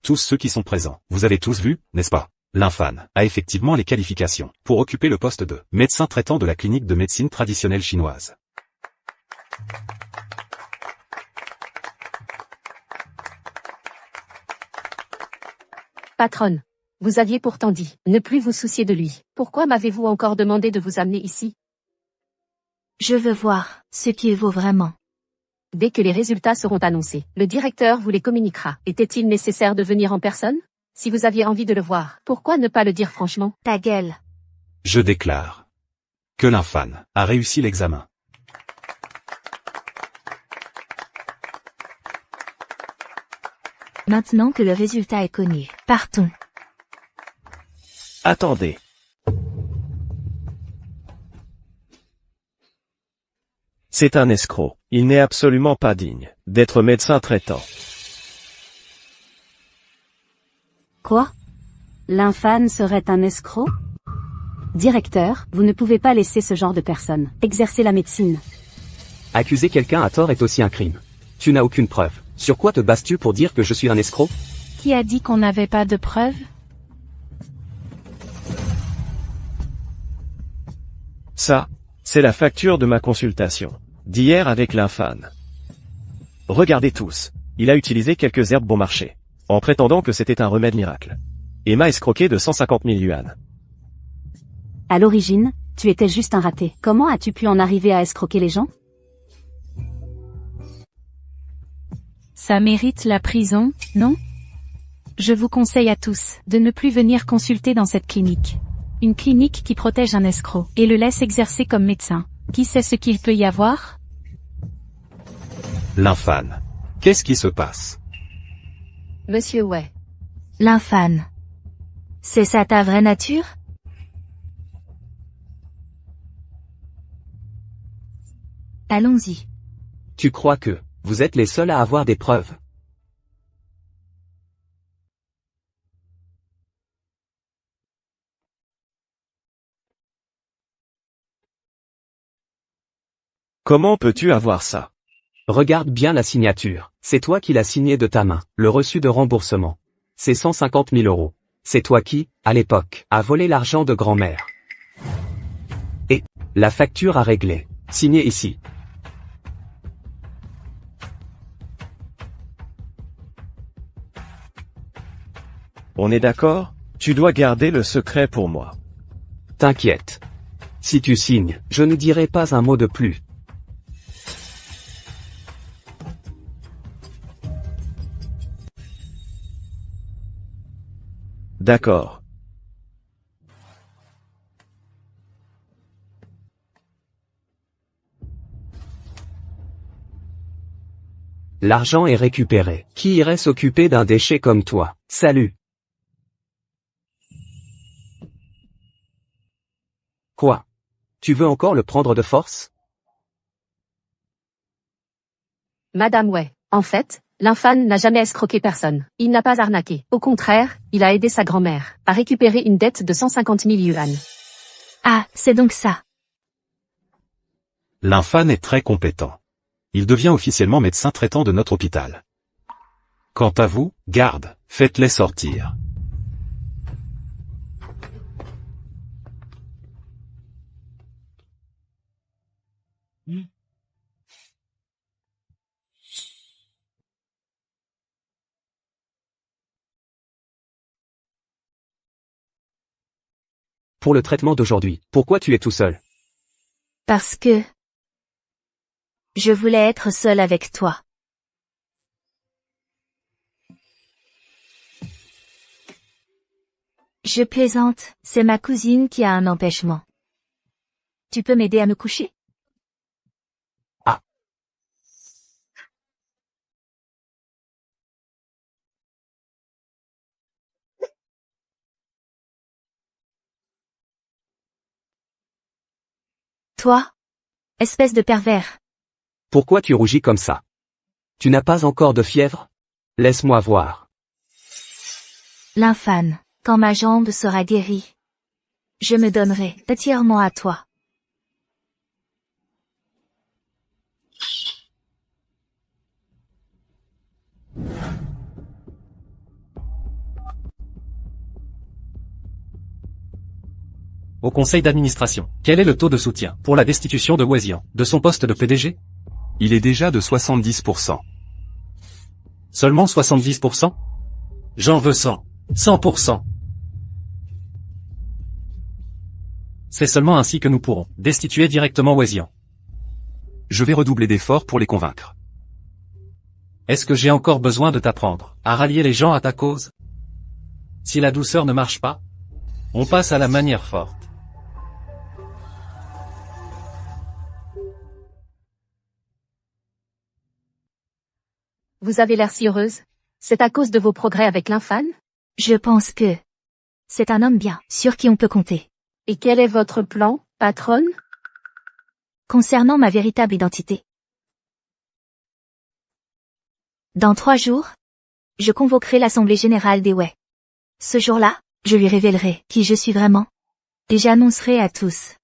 Tous ceux qui sont présents, vous avez tous vu, n'est-ce pas? L'infâme a effectivement les qualifications pour occuper le poste de médecin traitant de la clinique de médecine traditionnelle chinoise. Patronne. Vous aviez pourtant dit, ne plus vous soucier de lui. Pourquoi m'avez-vous encore demandé de vous amener ici? Je veux voir ce qu'il vaut vraiment. Dès que les résultats seront annoncés, le directeur vous les communiquera. Était-il nécessaire de venir en personne? Si vous aviez envie de le voir, pourquoi ne pas le dire franchement? Ta gueule. Je déclare que l'infâme a réussi l'examen. Maintenant que le résultat est connu, partons. Attendez. C'est un escroc. Il n'est absolument pas digne d'être médecin traitant. Quoi? L'infâme serait un escroc? Directeur, vous ne pouvez pas laisser ce genre de personne exercer la médecine. Accuser quelqu'un à tort est aussi un crime. Tu n'as aucune preuve. Sur quoi te bases-tu pour dire que je suis un escroc? Qui a dit qu'on n'avait pas de preuves? Ça, c'est la facture de ma consultation d'hier avec l'infâme. Regardez tous, il a utilisé quelques herbes bon marché, en prétendant que c'était un remède miracle. Et m'a escroqué de 150 000 yuan. À l'origine, tu étais juste un raté. Comment as-tu pu en arriver à escroquer les gens? Ça mérite la prison, non? Je vous conseille à tous de ne plus venir consulter dans cette clinique. Une clinique qui protège un escroc et le laisse exercer comme médecin. Qui sait ce qu'il peut y avoir? L'infâme. Qu'est-ce qui se passe? Monsieur Wei. L'infâme. C'est ça ta vraie nature? Allons-y. Tu crois que vous êtes les seuls à avoir des preuves? Comment peux-tu avoir ça? Regarde bien la signature. C'est toi qui l'as signé de ta main. Le reçu de remboursement. C'est 150 000 euros. C'est toi qui, à l'époque, as volé l'argent de grand-mère. Et la facture à régler. Signée ici. On est d'accord? Tu dois garder le secret pour moi. T'inquiète. Si tu signes, je ne dirai pas un mot de plus. D'accord. L'argent est récupéré. Qui irait s'occuper d'un déchet comme toi? Salut. Quoi? Tu veux encore le prendre de force? Madame Wei. En fait, l'infâme n'a jamais escroqué personne. Il n'a pas arnaqué. Au contraire, il a aidé sa grand-mère à récupérer une dette de 150 000 yuan. Ah, c'est donc ça. L'infâme est très compétent. Il devient officiellement médecin traitant de notre hôpital. Quant à vous, garde, faites-les sortir. Pour le traitement d'aujourd'hui, pourquoi tu es tout seul? Parce que je voulais être seule avec toi. Je plaisante, c'est ma cousine qui a un empêchement. Tu peux m'aider à me coucher? Ah. Toi? Espèce de pervers. Pourquoi tu rougis comme ça? Tu n'as pas encore de fièvre? Laisse-moi voir. L'infâme, quand ma jambe sera guérie, je me donnerai entièrement à toi. Au conseil d'administration, quel est le taux de soutien pour la destitution de Wesian de son poste de PDG? Il est déjà de 70%. Seulement 70%? J'en veux 100. 100%. C'est seulement ainsi que nous pourrons destituer directement Wesian. Je vais redoubler d'efforts pour les convaincre. Est-ce que j'ai encore besoin de t'apprendre à rallier les gens à ta cause? Si la douceur ne marche pas, on passe à la manière forte. Vous avez l'air si heureuse. C'est à cause de vos progrès avec l'infâme? Je pense que c'est un homme bien, sur qui on peut compter. Et quel est votre plan, patronne? Concernant ma véritable identité. Dans 3 jours, je convoquerai l'Assemblée Générale des Wei. Ce jour-là, je lui révélerai qui je suis vraiment. Et j'annoncerai à tous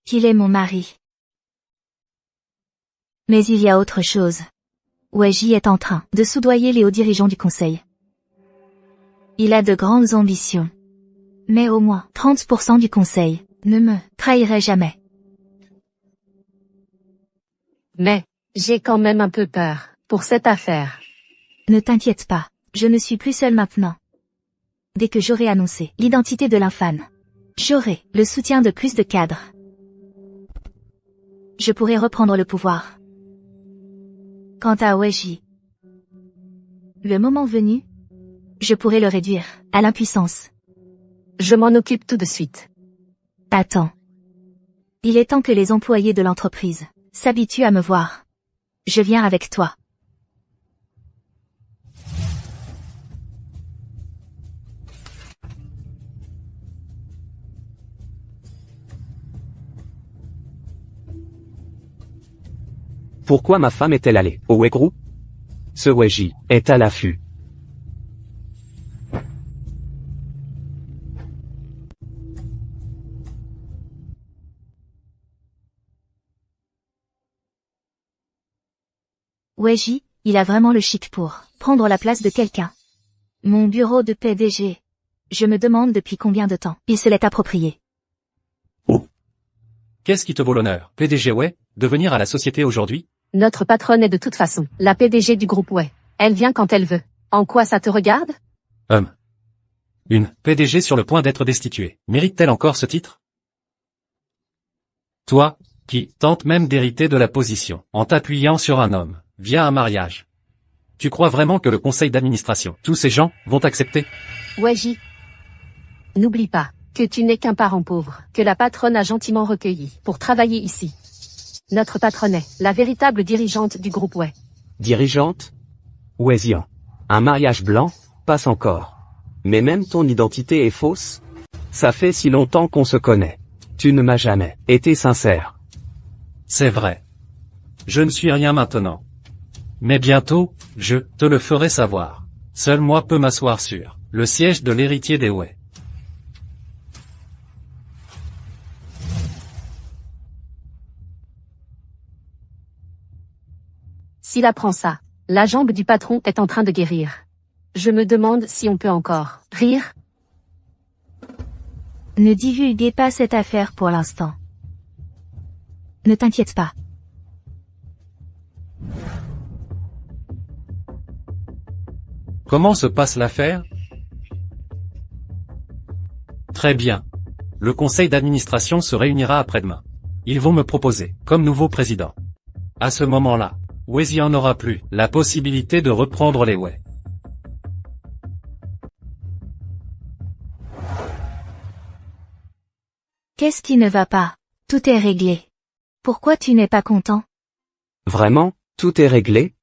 qu'il est mon mari. Mais il y a autre chose. Weiji est en train de soudoyer les hauts dirigeants du conseil. Il a de grandes ambitions. Mais au moins 30% du conseil ne me trahirait jamais. Mais, j'ai quand même un peu peur pour cette affaire. Ne t'inquiète pas, je ne suis plus seule maintenant. Dès que j'aurai annoncé l'identité de l'infâme, j'aurai le soutien de plus de cadres. Je pourrai reprendre le pouvoir. Quant à Weiji, le moment venu, je pourrai le réduire à l'impuissance. Je m'en occupe tout de suite. Attends. Il est temps que les employés de l'entreprise s'habituent à me voir. Je viens avec toi. Pourquoi ma femme est-elle allée au Wei Group? Ce Weiji est à l'affût. Weiji, il a vraiment le chic pour prendre la place de quelqu'un. Mon bureau de PDG. Je me demande depuis combien de temps il se l'est approprié. Qu'est-ce qui te vaut l'honneur, PDG Wei, de venir à la société aujourd'hui? Notre patronne est de toute façon la PDG du groupe Wei. Elle vient quand elle veut. En quoi ça te regarde? Une PDG sur le point d'être destituée. Mérite-t-elle encore ce titre? Toi, qui tentes même d'hériter de la position, en t'appuyant sur un homme, via un mariage. Tu crois vraiment que le conseil d'administration, tous ces gens, vont accepter? Weiji, n'oublie pas que tu n'es qu'un parent pauvre, que la patronne a gentiment recueilli pour travailler ici. Notre patronne est la véritable dirigeante du groupe Wei. Dirigeante? Wesian. Un mariage blanc? Passe encore. Mais même ton identité est fausse? Ça fait si longtemps qu'on se connaît. Tu ne m'as jamais été sincère. C'est vrai. Je ne suis rien maintenant. Mais bientôt, je te le ferai savoir. Seul moi peux m'asseoir sur le siège de l'héritier des Wei. S'il apprend ça, la jambe du patron est en train de guérir. Je me demande si on peut encore rire. Ne divulguez pas cette affaire pour l'instant. Ne t'inquiète pas. Comment se passe l'affaire? Très bien. Le conseil d'administration se réunira après-demain. Ils vont me proposer, comme nouveau président. À ce moment-là, Wesley n'aura plus la possibilité de reprendre les Wei. Qu'est-ce qui ne va pas? Tout est réglé. Pourquoi tu n'es pas content? Vraiment, tout est réglé?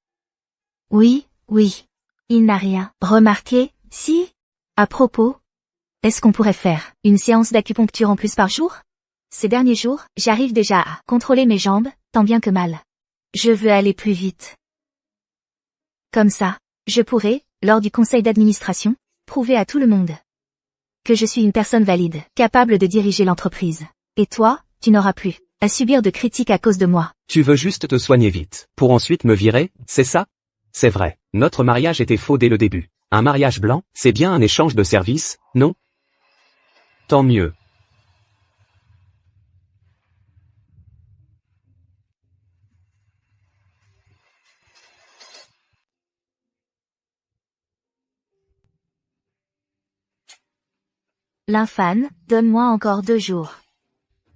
Oui, oui. Il n'a rien remarqué, si? À propos, est-ce qu'on pourrait faire une séance d'acupuncture en plus par jour? Ces derniers jours, j'arrive déjà à contrôler mes jambes, tant bien que mal. Je veux aller plus vite. Comme ça, je pourrai, lors du conseil d'administration, prouver à tout le monde que je suis une personne valide, capable de diriger l'entreprise. Et toi, tu n'auras plus à subir de critiques à cause de moi. Tu veux juste te soigner vite, pour ensuite me virer, c'est ça? C'est vrai, notre mariage était faux dès le début. Un mariage blanc, c'est bien un échange de services, non? Tant mieux. L'infane, donne-moi encore 2 jours.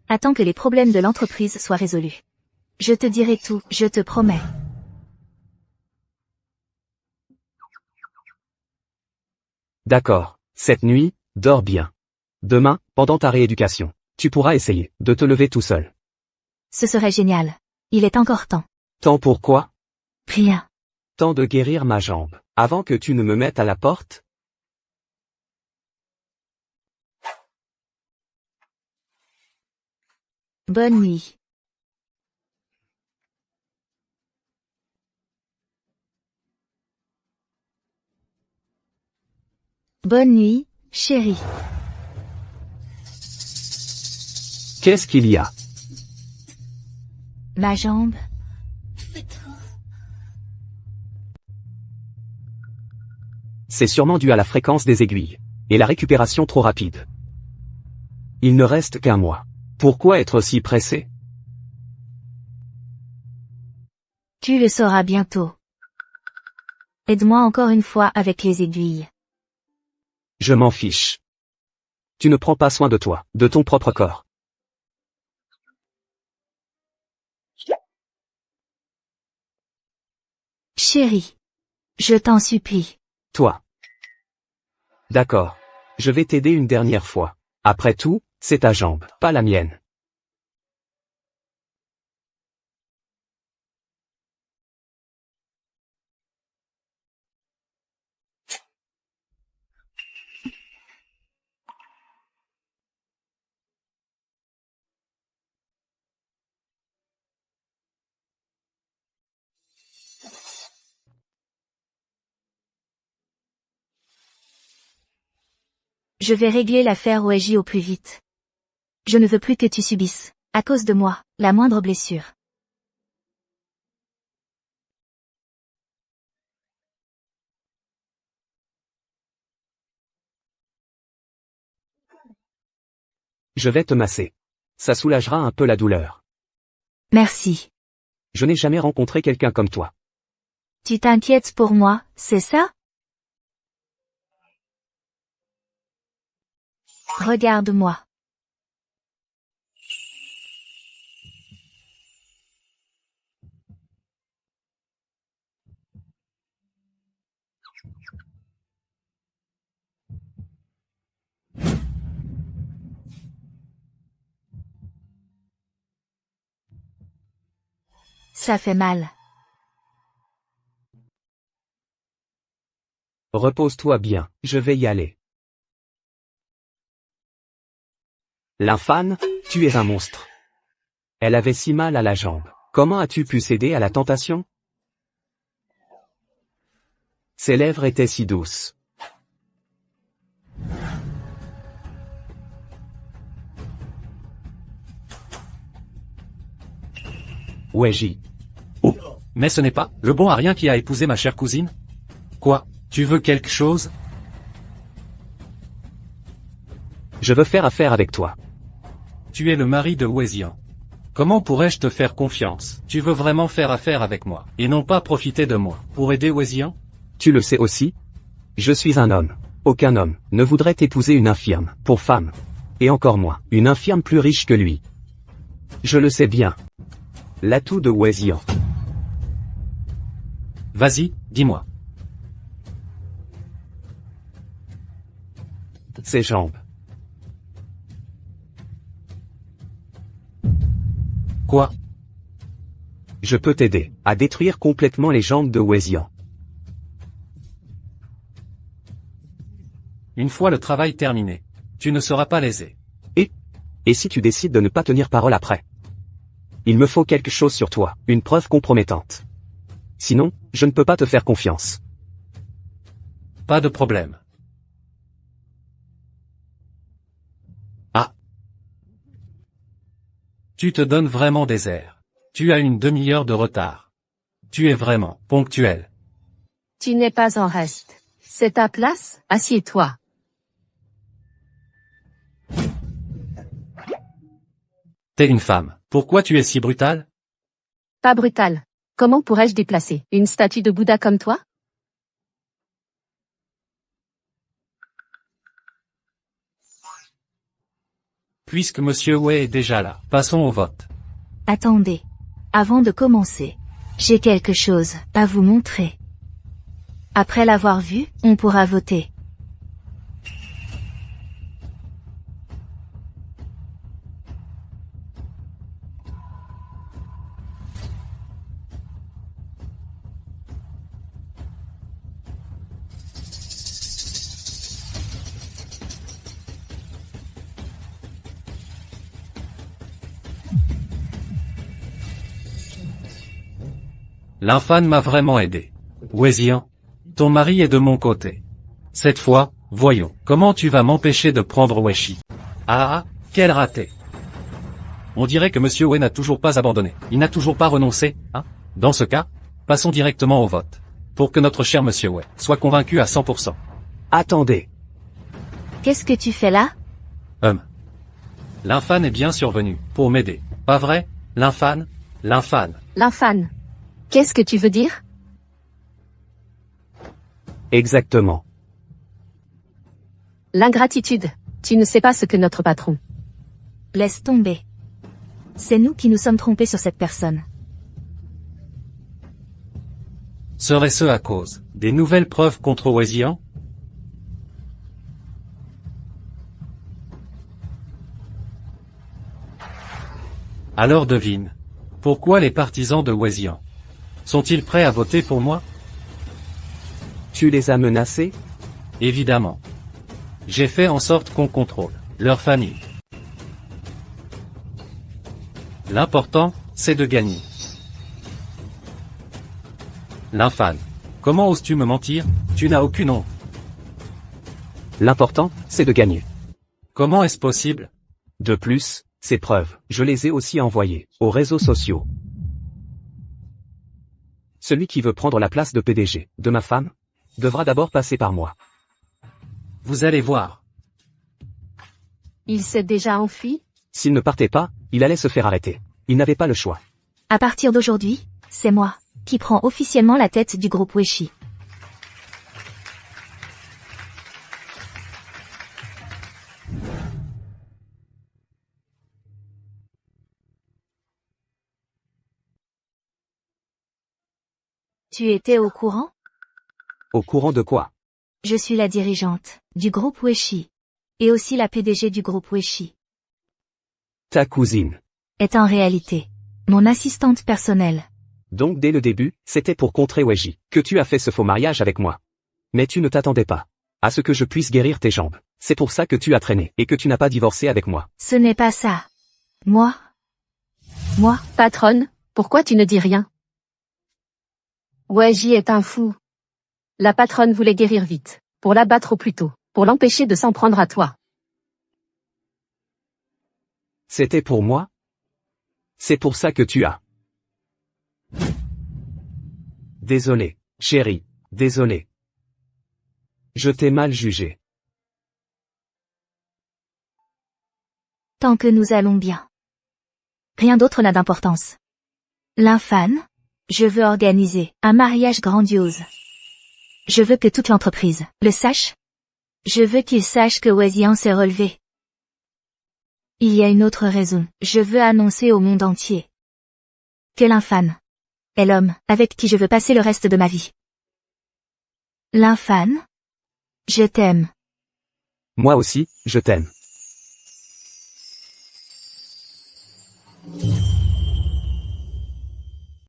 Attends que les problèmes de l'entreprise soient résolus. Je te dirai tout, je te promets. D'accord, cette nuit, dors bien. Demain, pendant ta rééducation, tu pourras essayer de te lever tout seul. Ce serait génial. Il est encore temps. Temps pour quoi? Rien. Temps de guérir ma jambe, avant que tu ne me mettes à la porte? Bonne nuit. Bonne nuit, chérie. Qu'est-ce qu'il y a? Ma jambe. C'est sûrement dû à la fréquence des aiguilles, et la récupération trop rapide. Il ne reste qu'un mois. Pourquoi être si pressé? Tu le sauras bientôt. Aide-moi encore une fois avec les aiguilles. Je m'en fiche. Tu ne prends pas soin de toi, de ton propre corps. Chérie. Je t'en supplie. Toi. D'accord. Je vais t'aider une dernière fois. Après tout, c'est ta jambe, pas la mienne. Je vais régler l'affaire Weji au plus vite. Je ne veux plus que tu subisses, à cause de moi, la moindre blessure. Je vais te masser. Ça soulagera un peu la douleur. Merci. Je n'ai jamais rencontré quelqu'un comme toi. Tu t'inquiètes pour moi, c'est ça? Regarde-moi. Ça fait mal. Repose-toi bien, je vais y aller. L'infâme, tu es un monstre. Elle avait si mal à la jambe. Comment as-tu pu céder à la tentation? Ses lèvres étaient si douces. Weji. Oh, mais ce n'est pas le bon Arien qui a épousé ma chère cousine? Quoi, tu veux quelque chose? Je veux faire affaire avec toi. Tu es le mari de Wezian. Comment pourrais-je te faire confiance? Tu veux vraiment faire affaire avec moi, et non pas profiter de moi, pour aider Wezian? Tu le sais aussi? Je suis un homme. Aucun homme ne voudrait épouser une infirme, pour femme. Et encore moins, une infirme plus riche que lui. Je le sais bien. L'atout de Wei Jian. Vas-y, dis-moi. Ses jambes. Quoi? Je peux t'aider à détruire complètement les jambes de Wei Jian. Une fois le travail terminé, tu ne seras pas lésé. Et si tu décides de ne pas tenir parole après? Il me faut quelque chose sur toi, une preuve compromettante. Sinon, je ne peux pas te faire confiance. Pas de problème. Ah. Tu te donnes vraiment des airs. Tu as une demi-heure de retard. Tu es vraiment ponctuel. Tu n'es pas en reste. C'est ta place, assieds-toi. T'es une femme. Pourquoi tu es si brutale? Pas brutal. Comment pourrais-je déplacer une statue de Bouddha comme toi? Puisque Monsieur Wei est déjà là, passons au vote. Attendez. Avant de commencer, j'ai quelque chose à vous montrer. Après l'avoir vu, on pourra voter. L'infâme m'a vraiment aidé. Wei Jian, ton mari est de mon côté. Cette fois, voyons, comment tu vas m'empêcher de prendre Weishi? Ah, quel raté. On dirait que Monsieur Wei n'a toujours pas abandonné. Il n'a toujours pas renoncé, hein? Dans ce cas, passons directement au vote. Pour que notre cher Monsieur Wei soit convaincu à 100%. Attendez. Qu'est-ce que tu fais là? L'infâme est bien survenu, pour m'aider. Pas vrai, l'infâme? L'infâme. Qu'est-ce que tu veux dire? Exactement. L'ingratitude. Tu ne sais pas ce que notre patron. Laisse tomber. C'est nous qui nous sommes trompés sur cette personne. Serait-ce à cause des nouvelles preuves contre Wei Jian? Alors devine. Pourquoi les partisans de Wei Jian sont-ils prêts à voter pour moi? Tu les as menacés? Évidemment. J'ai fait en sorte qu'on contrôle leur famille. L'important, c'est de gagner. L'infâme. Comment oses-tu me mentir? Tu n'as aucune honte. L'important, c'est de gagner. Comment est-ce possible? De plus, ces preuves, je les ai aussi envoyées aux réseaux sociaux. Celui qui veut prendre la place de PDG de ma femme devra d'abord passer par moi. Vous allez voir. Il s'est déjà enfui? S'il ne partait pas, il allait se faire arrêter. Il n'avait pas le choix. À partir d'aujourd'hui, c'est moi qui prends officiellement la tête du groupe Weishi. Tu étais au courant? Au courant de quoi? Je suis la dirigeante du groupe Weishi. Et aussi la PDG du groupe Weishi. Ta cousine. Est en réalité mon assistante personnelle. Donc dès le début, c'était pour contrer Weiji que tu as fait ce faux mariage avec moi. Mais tu ne t'attendais pas à ce que je puisse guérir tes jambes. C'est pour ça que tu as traîné et que tu n'as pas divorcé avec moi. Ce n'est pas ça. Moi, Patronne, pourquoi tu ne dis rien? Weiji est un fou. La patronne voulait guérir vite, pour l'abattre au plus tôt, pour l'empêcher de s'en prendre à toi. C'était pour moi? C'est pour ça que tu as. Désolé, chérie, désolé. Je t'ai mal jugé. Tant que nous allons bien. Rien d'autre n'a d'importance. L'infâme, je veux organiser un mariage grandiose. Je veux que toute l'entreprise le sache. Je veux qu'il sache que Wei Jian s'est relevé. Il y a une autre raison. Je veux annoncer au monde entier que l'infâne est l'homme avec qui je veux passer le reste de ma vie. L'infâne? Je t'aime. Moi aussi, je t'aime.